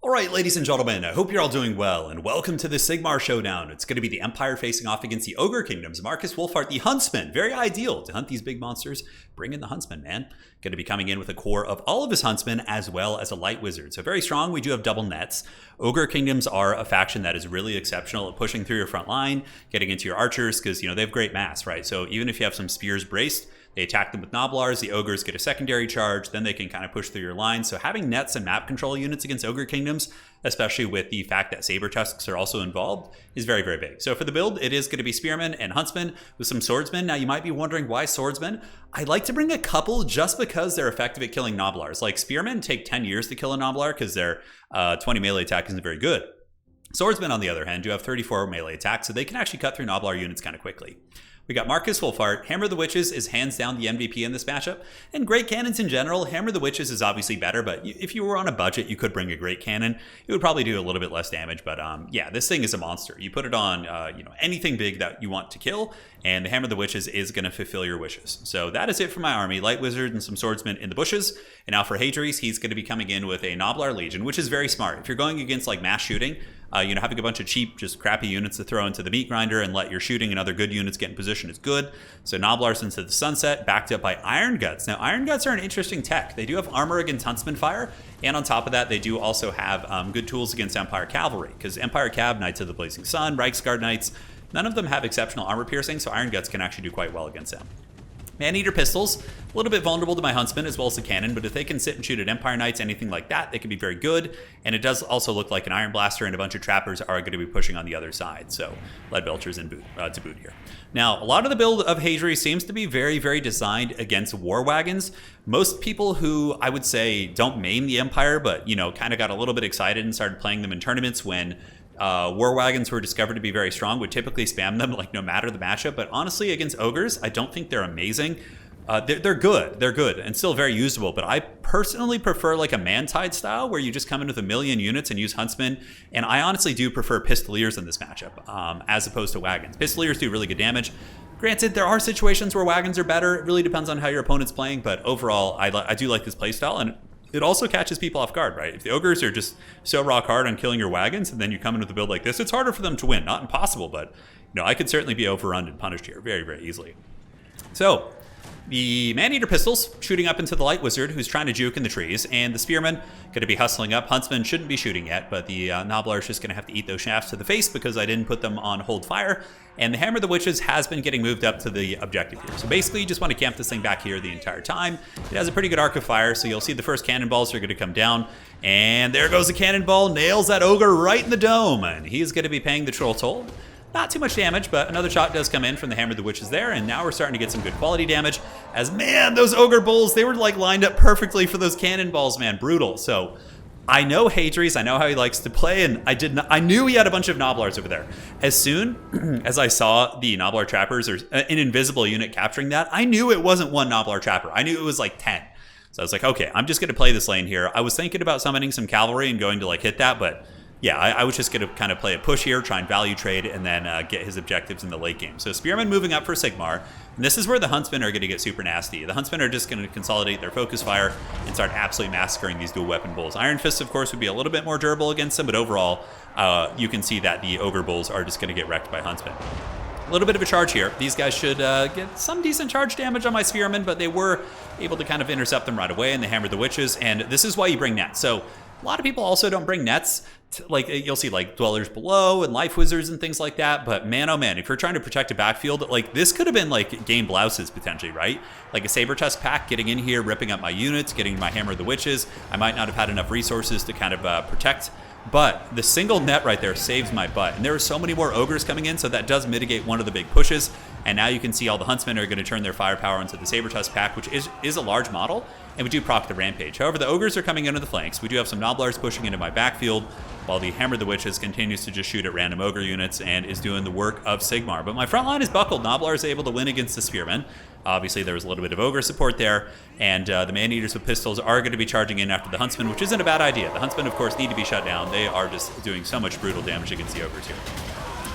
Alright, ladies and gentlemen, I hope you're all doing well, and welcome to the Sigmar Showdown. It's going to be the Empire facing off against the Ogre Kingdoms. Marcus Wolfhart, the Huntsman. Very ideal to hunt these big monsters. Bring in the Huntsman, man. Going to be coming in with a core of all of his Huntsmen, as well as a Light Wizard. So very strong. We do have double nets. Ogre Kingdoms are a faction that is really exceptional at pushing through your front line, getting into your archers, because, you know, they have great mass, right? So even if you have some spears braced, they attack them with Noblars, the Ogres get a secondary charge, then they can kind of push through your lines. So having nets and map control units against Ogre Kingdoms, especially with the fact that Saber Tusks are also involved, is very, very big. So for the build, it is going to be Spearmen and Huntsmen with some Swordsmen. Now you might be wondering why Swordsmen? I like to bring a couple just because they're effective at killing Noblars. Like Spearmen take 10 years to kill a Noblar because their 20 melee attack isn't very good. Swordsmen, on the other hand, do have 34 melee attack, so they can actually cut through Noblar units kind of quickly. We got Marcus Wolfhart. Hammer the Witches is hands down the MVP in this matchup. And Great Cannons in general, Hammer the Witches is obviously better, but if you were on a budget, you could bring a Great Cannon. It would probably do a little bit less damage, but yeah, this thing is a monster. You put it on anything big that you want to kill, and the Hammer the Witches is going to fulfill your wishes. So that is it for my army. Light Wizard and some Swordsmen in the bushes. And now for Hadri's, he's going to be coming in with a Noblar Legion, which is very smart. If you're going against like mass shooting, having a bunch of cheap, just crappy units to throw into the meat grinder and let your shooting and other good units get in position is good. So Noblars into the sunset, backed up by Iron Guts. Now, Iron Guts are an interesting tech. They do have armor against Huntsman fire, and on top of that, they do also have good tools against Empire Cavalry, because Empire Cav, Knights of the Blazing Sun, Reichsguard Knights, none of them have exceptional armor piercing, so Iron Guts can actually do quite well against them. Man-Eater Pistols, a little bit vulnerable to my Huntsmen as well as the Cannon, but if they can sit and shoot at Empire Knights, anything like that, they can be very good. And it does also look like an Iron Blaster and a bunch of Trappers are going to be pushing on the other side. So Lead Belchers and to boot here. Now, a lot of the build of Hadri seems to be very, very designed against war wagons. Most people who I would say don't main the Empire, but, kind of got a little bit excited and started playing them in tournaments when war wagons were discovered to be very strong, would typically spam them like no matter the matchup. But honestly, against ogres, I don't think they're amazing. They're good, and still very usable, but I personally prefer like a Man-Tide style where you just come in with a million units and use Huntsmen, and I honestly do prefer Pistoliers in this matchup as opposed to wagons. Pistoliers do really good damage. Granted, there are situations where wagons are better. It really depends on how your opponent's playing, but overall, I do like this playstyle, and it also catches people off guard, right? If the ogres are just so rock hard on killing your wagons, and then you come in with a build like this, it's harder for them to win. Not impossible, but I could certainly be overrun and punished here very, very easily. So the Man-Eater Pistols shooting up into the Light Wizard, who's trying to juke in the trees, and the Spearmen going to be hustling up. Huntsman shouldn't be shooting yet, but the Noblar is just going to have to eat those shafts to the face because I didn't put them on hold fire. And the Hammer of the Witches has been getting moved up to the objective here. So basically, you just want to camp this thing back here the entire time. It has a pretty good arc of fire, so you'll see the first cannonballs are going to come down. And there goes the cannonball, nails that ogre right in the dome. And he's going to be paying the troll toll. Not too much damage, but another shot does come in from the Hammer of the Witches there, and now we're starting to get some good quality damage. As, man, those ogre bulls, they were like lined up perfectly for those cannonballs, man. Brutal. So I know Hadri's, I know how he likes to play, and I knew he had a bunch of Noblars over there. As soon as I saw the Noblar Trappers, or an invisible unit capturing that, I knew it wasn't one Noblar Trapper. I knew it was like 10. So I was like, okay, I'm just going to play this lane here. I was thinking about summoning some cavalry and going to like hit that, but yeah, I was just going to kind of play a push here, try and value trade, and then get his objectives in the late game. So Spearmen moving up for Sigmar. And this is where the Huntsmen are going to get super nasty. The Huntsmen are just going to consolidate their focus fire and start absolutely massacring these dual weapon bulls. Iron Fists, of course, would be a little bit more durable against them, but overall, you can see that the Ogre bulls are just going to get wrecked by Huntsmen. A little bit of a charge here. These guys should get some decent charge damage on my Spearmen, but they were able to kind of intercept them right away, and they hammered the Witches, and this is why you bring nets. So a lot of people also don't bring nets. Like, you'll see like Dwellers Below and Life Wizards and things like that, but man, oh man, if you're trying to protect a backfield, like this could have been like game blouses potentially, right? Like a Saber Tusk pack getting in here, ripping up my units, getting my Hammer of the Witches. I might not have had enough resources to kind of protect, but the single net right there saves my butt. And there are so many more ogres coming in, so that does mitigate one of the big pushes. And now you can see all the Huntsmen are going to turn their firepower into the Saber Tusk pack, which is a large model, and we do proc the Rampage. However, the ogres are coming into the flanks. We do have some Noblars pushing into my backfield, while the Hammer of the Witches continues to just shoot at random ogre units and is doing the work of Sigmar. But my front line is buckled. Noblar is able to win against the Spearmen. Obviously, there was a little bit of ogre support there, and the Man-Eaters with pistols are going to be charging in after the Huntsmen, which isn't a bad idea. The Huntsmen, of course, need to be shut down. They are just doing so much brutal damage against the ogres here.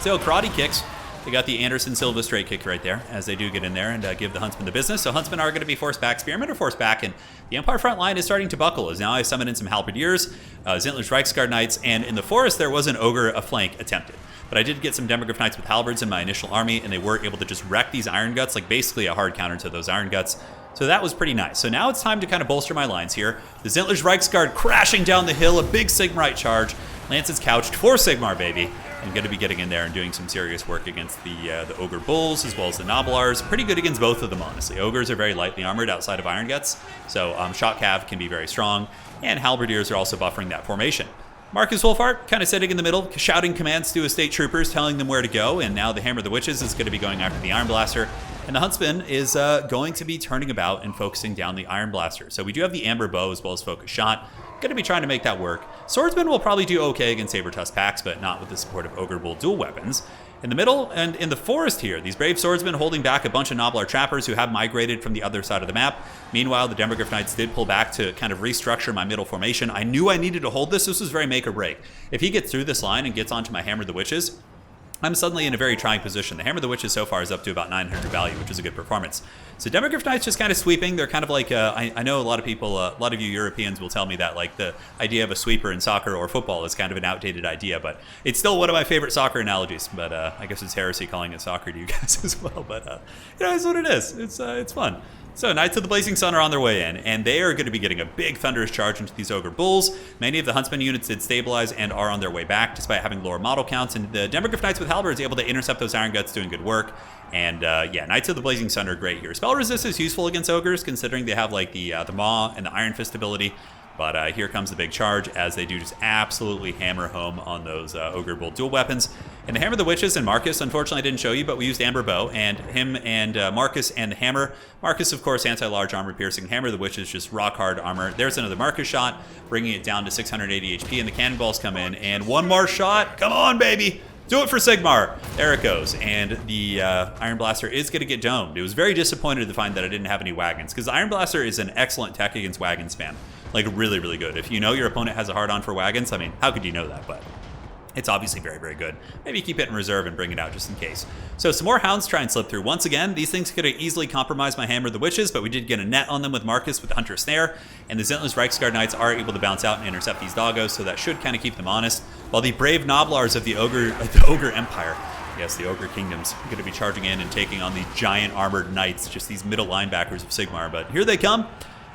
So, karate kicks They got the Anderson Silva straight kick right there as they do get in there and give the Huntsmen the business. So Huntsmen are going to be forced back. Spearmen are forced back, and the Empire front line is starting to buckle as now I summon in some Halberdiers, Zintler's Reichsguard Knights, and in the forest there was an Ogre, a flank attempted. But I did get some Demogryph Knights with halberds in my initial army, and they were able to just wreck these Iron Guts, like basically a hard counter to those Iron Guts. So that was pretty nice. So now it's time to kind of bolster my lines here. The Zintler's Reichsguard crashing down the hill, a big Sigmarite charge. Lance is couched for Sigmar, baby. I'm going to be getting in there and doing some serious work against the Ogre Bulls as well as the Noblars. Pretty good against both of them, honestly. Ogres are very lightly armored outside of Iron Guts, so Shock Cav can be very strong, and Halberdiers are also buffering that formation. Marcus Wolfhart kind of sitting in the middle, shouting commands to his state troopers, telling them where to go, and now the Hammer of the Witches is going to be going after the Iron Blaster, and the Huntsman is going to be turning about and focusing down the Iron Blaster. So we do have the Amber Bow as well as Focus Shot. Going to be trying to make that work. Swordsman will probably do okay against Saber-Tusk packs, but not with the support of Ogre Bull dual weapons. In the middle and in the forest here, these brave swordsmen holding back a bunch of Noblar trappers who have migrated from the other side of the map. Meanwhile, the Demogryph Knights did pull back to kind of restructure my middle formation. I knew I needed to hold this. This was very make or break. If he gets through this line and gets onto my Hammer of the Witches, I'm suddenly in a very trying position. The Hammer of the Witches so far is up to about 900 value, which is a good performance. So Demogryph Knights just kind of sweeping. They're kind of like, I know a lot of people, a lot of you Europeans will tell me that like the idea of a sweeper in soccer or football is kind of an outdated idea, but it's still one of my favorite soccer analogies. But I guess it's heresy calling it soccer to you guys as well. But you know, it's what it is. It's fun. So Knights of the Blazing Sun are on their way in, and they are going to be getting a big thunderous charge into these Ogre Bulls. Many of the Huntsman units did stabilize and are on their way back, despite having lower model counts, and the Demogryph Knights with Halberds able to intercept those Iron Guts, doing good work. And yeah, Knights of the Blazing Sun are great here. Spell Resist is useful against Ogres, considering they have like the Maw and the Iron Fist ability. But here comes the big charge as they do just absolutely hammer home on those Ogre Bull dual weapons. And the Hammer of the Witches and Marcus, unfortunately I didn't show you, but we used Amber Bow, and him and Marcus and the Hammer. Marcus, of course, anti-large armor piercing. Hammer of the Witches, just rock hard armor. There's another Marcus shot, bringing it down to 680 HP, and the cannonballs come in. And one more shot. Come on, baby. Do it for Sigmar. There it goes. And the Iron Blaster is going to get domed. It was very disappointed to find that I didn't have any wagons, because the Iron Blaster is an excellent tech against wagon spam. Like, really, really good. If you know your opponent has a hard-on for wagons, I mean, how could you know that? But it's obviously very, very good. Maybe keep it in reserve and bring it out just in case. So some more Hounds try and slip through. Once again, these things could have easily compromised my Hammer of the Witches, but we did get a net on them with Marcus with the Hunter Snare, and the Zintler's Reichsguard Knights are able to bounce out and intercept these doggos, so that should kind of keep them honest. While the brave Noblars of the Ogre Empire, yes, the Ogre Kingdoms, are going to be charging in and taking on the giant armored knights, just these middle linebackers of Sigmar. But here they come.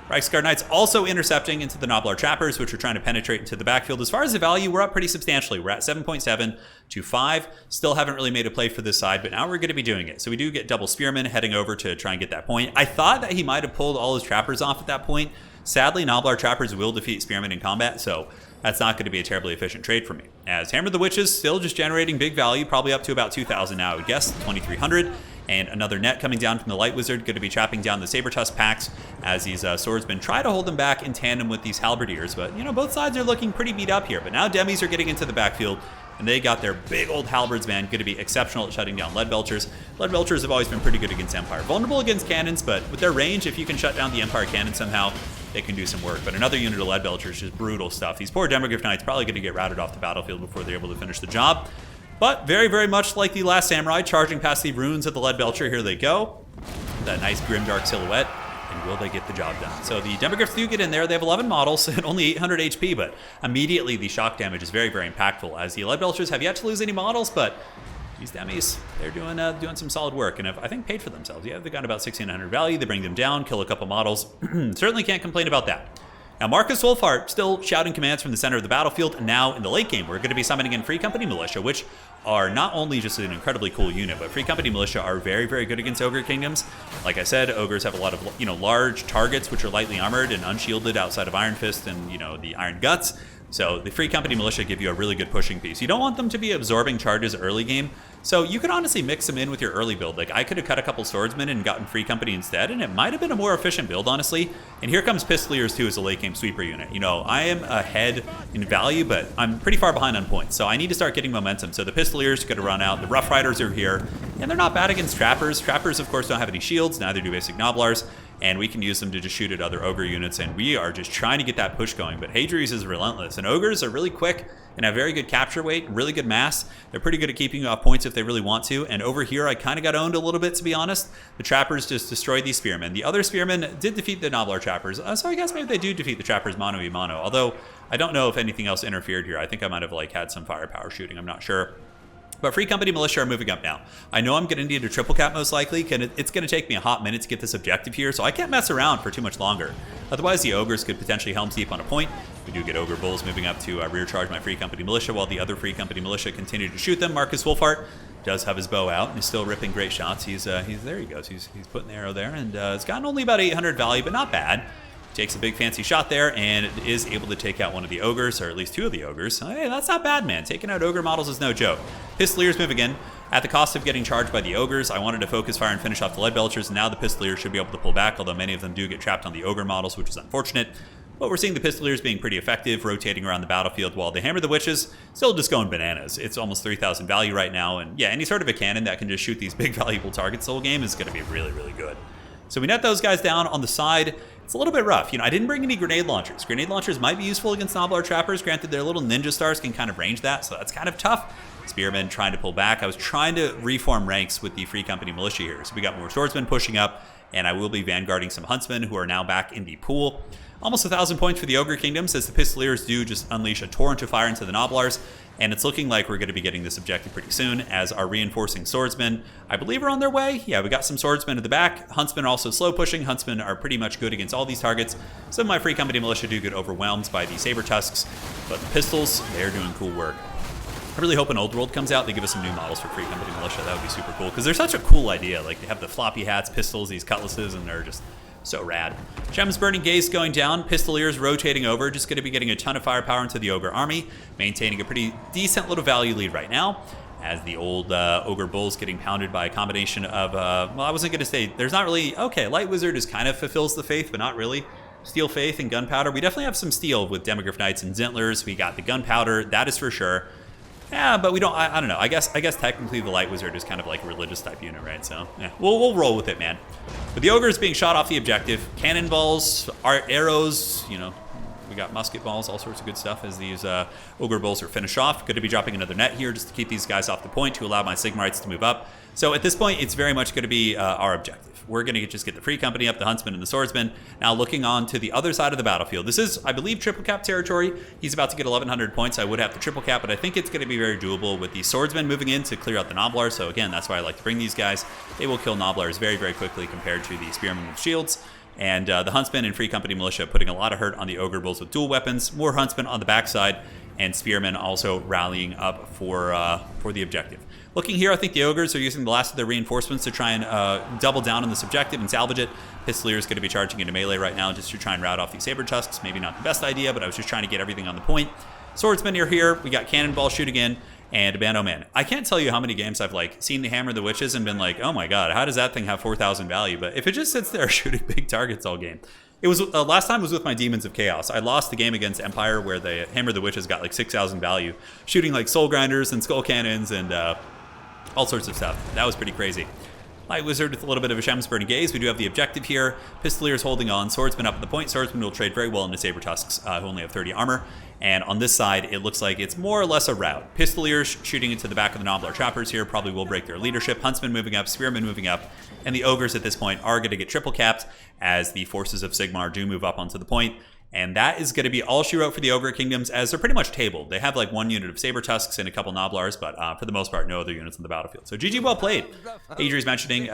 Reichsguard Knights also intercepting into the Noblar Trappers, which are trying to penetrate into the backfield. As far as the value, we're up pretty substantially. We're at 7.7 to 5. Still haven't really made a play for this side, but now we're going to be doing it. So we do get double Spearmen heading over to try and get that point. I thought that he might have pulled all his Trappers off at that point. Sadly, Noblar Trappers will defeat Spearmen in combat, so that's not going to be a terribly efficient trade for me. As Hammer of the Witches still just generating big value, probably up to about 2,000 now, I would guess, 2,300. And another net coming down from the Light Wizard, going to be chopping down the Saber-Tusk packs as these swordsmen try to hold them back in tandem with these Halberdiers. But, you know, both sides are looking pretty beat up here. But now Demis are getting into the backfield, and they got their big old halberds, man, going to be exceptional at shutting down Lead Belchers. Lead Belchers have always been pretty good against Empire. Vulnerable against cannons, but with their range, if you can shut down the Empire cannon somehow, they can do some work. But another unit of Lead Belchers, just brutal stuff. These poor Demogryph Knights probably going to get routed off the battlefield before they're able to finish the job. But very, very much like the last Samurai, charging past the runes of the Lead Belcher, here they go. That nice grimdark silhouette, and will they get the job done? So the Demogryphs do get in there. They have 11 models and only 800 HP, but immediately the shock damage is very, very impactful, as the Lead Belchers have yet to lose any models, but these Demis, they're doing some solid work, and have, I think, paid for themselves. Yeah, they've got about 1,600 value. They bring them down, kill a couple models. Certainly can't complain about that. Now, Marcus Wolfhart still shouting commands from the center of the battlefield, and now in the late game, we're going to be summoning in Free Company Militia, which are not only just an incredibly cool unit, but Free Company Militia are very, very good against Ogre Kingdoms. Like I said, Ogres have a lot of, you know, large targets, which are lightly armored and unshielded outside of Iron Fist and, you know, the Iron Guts. So the Free Company Militia give you a really good pushing piece. You don't want them to be absorbing charges early game, so you could honestly mix them in with your early build. Like, I could have cut a couple Swordsmen and gotten Free Company instead, and it might have been a more efficient build, honestly. And here comes Pistoliers, too, as a late game sweeper unit. You know, I am ahead in value, but I'm pretty far behind on points, so I need to start getting momentum. So the Pistoliers are going to run out. The Rough Riders are here, and they're not bad against Trappers. Trappers, of course, don't have any shields, neither do basic Noblars, and we can use them to just shoot at other Ogre units, and we are just trying to get that push going. But Hadri's is relentless, and Ogres are really quick and have very good capture weight, really good mass. They're pretty good at keeping you off points if they really want to. And over here, I kind of got owned a little bit, to be honest. The trappers just destroyed these spearmen. The other spearmen did defeat the Nobbler trappers, so I guess maybe they do defeat the trappers mano a mano. Although I don't know if anything else interfered here. I think I might have like had some firepower shooting. I'm not sure. But Free Company Militia are moving up now. I know I'm going to need a triple cap most likely. It's going to take me a hot minute to get this objective here, so I can't mess around for too much longer. Otherwise, the Ogres could potentially Helm's Deep on a point. We do get Ogre Bulls moving up to rear charge my Free Company Militia, while the other Free Company Militia continue to shoot them. Marcus Wolfhart does have his bow out and is still ripping great shots. There he goes. He's putting the arrow there, and it's gotten only about 800 value, but not bad. Takes a big fancy shot there and is able to take out one of the Ogres, or at least 2 of the Ogres. Hey, that's not bad, man. Taking out Ogre models is no joke. Pistoliers moving in. At the cost of getting charged by the Ogres, I wanted to focus fire and finish off the Lead Belchers, and now the Pistoliers should be able to pull back, although many of them do get trapped on the Ogre models, which is unfortunate. But we're seeing the Pistoliers being pretty effective, rotating around the battlefield, while the Hammer the Witches still just going bananas. It's almost 3,000 value right now, and yeah, any sort of a cannon that can just shoot these big valuable targets the whole game is going to be really, really good. So we net those guys down. On the side, it's a little bit rough. I didn't bring any grenade launchers. Grenade launchers might be useful against Nobbler trappers. Granted, their little ninja stars can kind of range that, so that's kind of tough. Spearmen trying to pull back. I was trying to reform ranks with the Free Company Militia here. So we got more swordsmen pushing up, and I will be vanguarding some huntsmen who are now back in the pool. Almost 1,000 points for the Ogre Kingdoms as the Pistoliers do just unleash a torrent of fire into the Nobblars. And it's looking like we're going to be getting this objective pretty soon, as our reinforcing swordsmen, I believe, are on their way. Yeah, we got some swordsmen at the back. Huntsmen are also slow pushing. Huntsmen are pretty much good against all these targets. Some of my Free Company Militia do get overwhelmed by the saber tusks, but the pistols, they're doing cool work. I really hope an Old World comes out. They give us some new models for Free Company Militia. That would be super cool, because they're such a cool idea. Like, they have the floppy hats, pistols, these cutlasses, and they're just so rad. Gems Burning Gaze going down. Pistoliers rotating over. Just going to be getting a ton of firepower into the Ogre army. Maintaining a pretty decent little value lead right now, as the old Ogre Bulls getting pounded by a combination of, well, I wasn't going to say, there's not really, okay, Light Wizard is kind of fulfills the faith, but not really. Steel Faith and Gunpowder. We definitely have some steel with Demogryph Knights and Zentlers. We got the Gunpowder, that is for sure. Yeah, but we don't, I don't know. I guess technically the Light Wizard is kind of like a religious type unit, right? So, yeah, we'll roll with it, man. But the Ogre is being shot off the objective. Cannonballs, arrows, we got musket balls, all sorts of good stuff as these Ogre Bulls are finished off. Good to be dropping another net here just to keep these guys off the point to allow my Sigmarites to move up. So at this point, it's very much going to be our objective. We're going to just get the Free Company up, the Huntsmen and the Swordsmen. Now looking on to the other side of the battlefield. This is, I believe, triple cap territory. He's about to get 1,100 points. I would have to triple cap, but I think it's going to be very doable with the Swordsmen moving in to clear out the Nobblars. So again, that's why I like to bring these guys. They will kill Nobblars very, very quickly compared to the Spearmen with shields. And the Huntsmen and Free Company Militia putting a lot of hurt on the Ogre Bulls with dual weapons. More Huntsmen on the backside, and Spearmen also rallying up for the objective. Looking here, I think the Ogres are using the last of their reinforcements to try and double down on this objective and salvage it. Pistolier is going to be charging into melee right now just to try and rout off these saber tusks. Maybe not the best idea, but I was just trying to get everything on the point. Swordsmen are here. We got cannonball shooting in. And man, oh man, I can't tell you how many games I've seen the Hammer the Witches and been like, oh my god, how does that thing have 4,000 value? But if it just sits there shooting big targets all game. It was last time was with my Demons of Chaos. I lost the game against Empire where the Hammer the Witches got 6,000 value, shooting Soul Grinders and Skull Cannons and all sorts of stuff. That was pretty crazy. Light Wizard with a little bit of a Gems Burning Gaze. We do have the objective here. Pistoliers holding on. Swordsman up at the point. Swordsman will trade very well into Saber Tusks, who only have 30 armor. And on this side, it looks like it's more or less a rout. Pistoliers shooting into the back of the Nobbler Trappers here probably will break their leadership. Huntsmen moving up, Spearmen moving up, and the Ogres at this point are going to get triple capped as the forces of Sigmar do move up onto the point. And that is going to be all she wrote for the Ogre Kingdoms, as they're pretty much tabled. They have one unit of Saber Tusks and a couple Nobblars, but for the most part, no other units on the battlefield. So GG, well played. Adri's mentioning,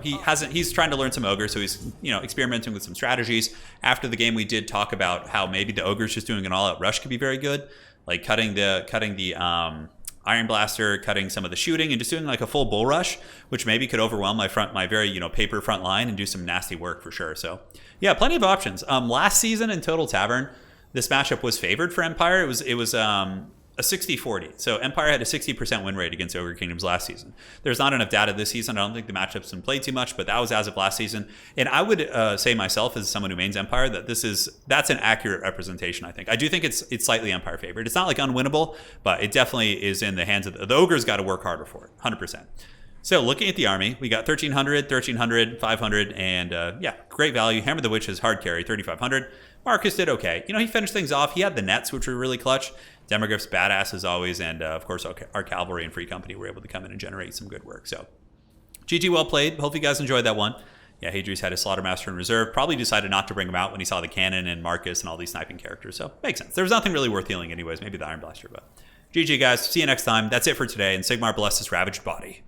he's trying to learn some Ogre, so he's, experimenting with some strategies. After the game, we did talk about how maybe the Ogre's just doing an all-out rush could be very good, like cutting the Iron Blaster, cutting some of the shooting, and just doing a full bull rush, which maybe could overwhelm my very paper front line and do some nasty work for sure. So yeah, plenty of options. Last season in Total Tavern, this matchup was favored for Empire. It was a 60-40. So Empire had a 60% win rate against Ogre Kingdoms last season. There's not enough data this season. I don't think the matchup's been played too much, but that was as of last season. And I would say myself, as someone who mains Empire, that that's an accurate representation, I think. I do think it's slightly Empire favored. It's not unwinnable, but it definitely is in the hands of the Ogre's got to work harder for it, 100%. So looking at the army, we got 1,300, 1,300, 500, and yeah, great value. Hammer the Witch is hard carry, 3,500. Marcus did okay. You know, he finished things off. He had the nets, which were really clutch. Demogryph's badass as always, and of course our cavalry and free company were able to come in and generate some good work. So GG, well played. Hope you guys enjoyed that one. Yeah, Hadrius had his Slaughtermaster in reserve. Probably decided not to bring him out when he saw the cannon and Marcus and all these sniping characters. So makes sense. There was nothing really worth healing anyways. Maybe the Iron Blaster, but GG guys. See you next time. That's it for today. And Sigmar bless his ravaged body.